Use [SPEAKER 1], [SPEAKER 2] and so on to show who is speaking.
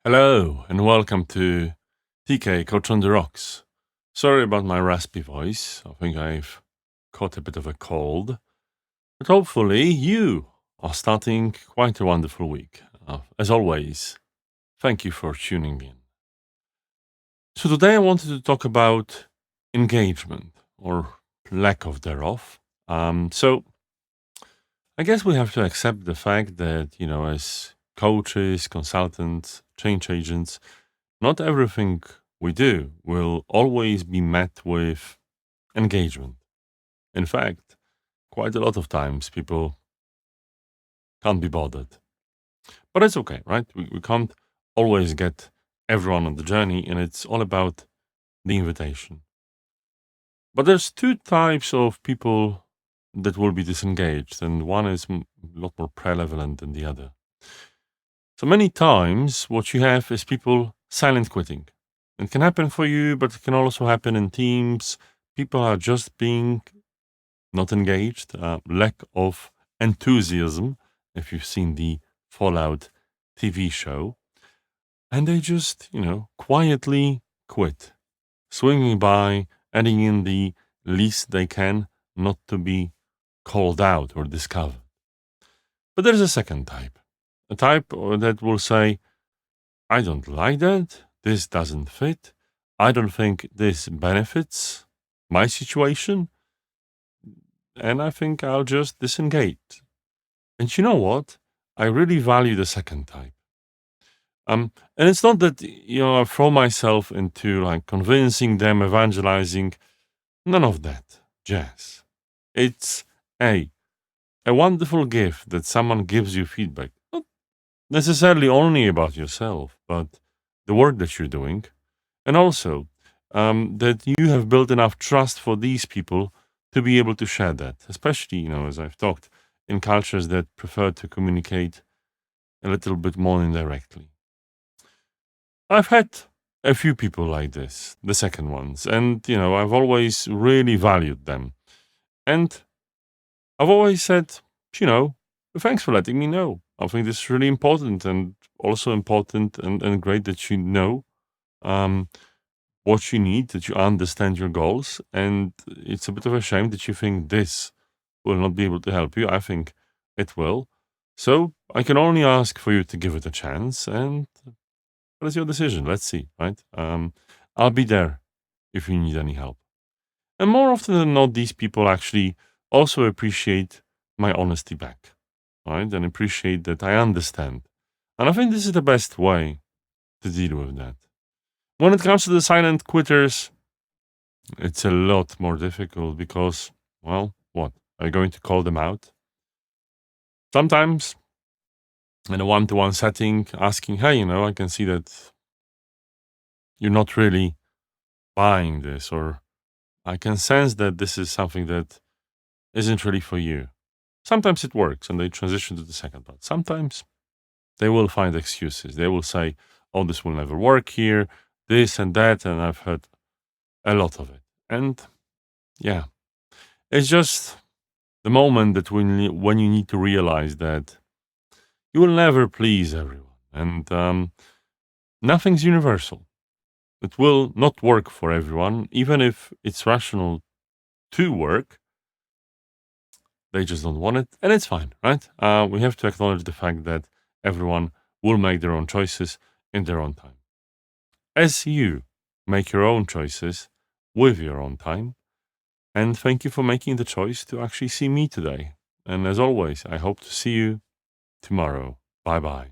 [SPEAKER 1] Hello and welcome to TK Coach on the Rocks. Sorry about my raspy voice. I think I've caught a bit of a cold. But hopefully you are starting quite a wonderful week. As always, thank you for tuning in. So today I wanted to talk about engagement or lack of thereof. So I guess we have to accept the fact that, as coaches, consultants, change agents, not everything we do will always be met with engagement. In fact, quite a lot of times people can't be bothered. But it's okay, right? We can't always get everyone on the journey, and it's all about the invitation. But there's two types of people that will be disengaged, and one is a lot more prevalent than the other. So many times, what you have is people silent quitting. It can happen for you, but it can also happen in teams. People are just being not engaged, lack of enthusiasm, if you've seen the Fallout TV show. And they just, quietly quit, swinging by, adding in the least they can not to be called out or discovered. But there's a second type, a type that will say, I don't like that. This doesn't fit. I don't think this benefits my situation. And I think I'll just disengage. And you know what? I really value the second type. And it's not that, I throw myself into like convincing them, evangelizing. None of that jazz. It's a wonderful gift that someone gives you feedback. Not necessarily only about yourself, but the work that you're doing. And also that you have built enough trust for these people to be able to share that, especially, as I've talked, in cultures that prefer to communicate a little bit more indirectly. I've had a few people like this, the second ones, and, I've always really valued them. And I've always said, thanks for letting me know. I think this is really important and also important and great that you know um, what you need, that you understand your goals. And it's a bit of a shame that you think this will not be able to help you. I think it will. So I can only ask for you to give it a chance. And what is your decision? Let's see, right? I'll be there if you need any help. And more often than not, these people actually also appreciate my honesty back, right? And appreciate that I understand. And I think this is the best way to deal with that. When it comes to the silent quitters, it's a lot more difficult because, well, what? Are you going to call them out? Sometimes in a one-to-one setting, asking, hey, I can see that you're not really buying this, or I can sense that this is something that isn't really for you. Sometimes it works and they transition to the second part. Sometimes they will find excuses. They will say, oh, this will never work here, this and that. And I've heard a lot of it. And yeah, it's just the moment that when you need to realize that you will never please everyone. And nothing's universal. It will not work for everyone, even if it's rational to work. They just don't want it, and it's fine, right? We have to acknowledge the fact that everyone will make their own choices in their own time. As you make your own choices with your own time, and thank you for making the choice to actually see me today. And as always, I hope to see you tomorrow. Bye bye.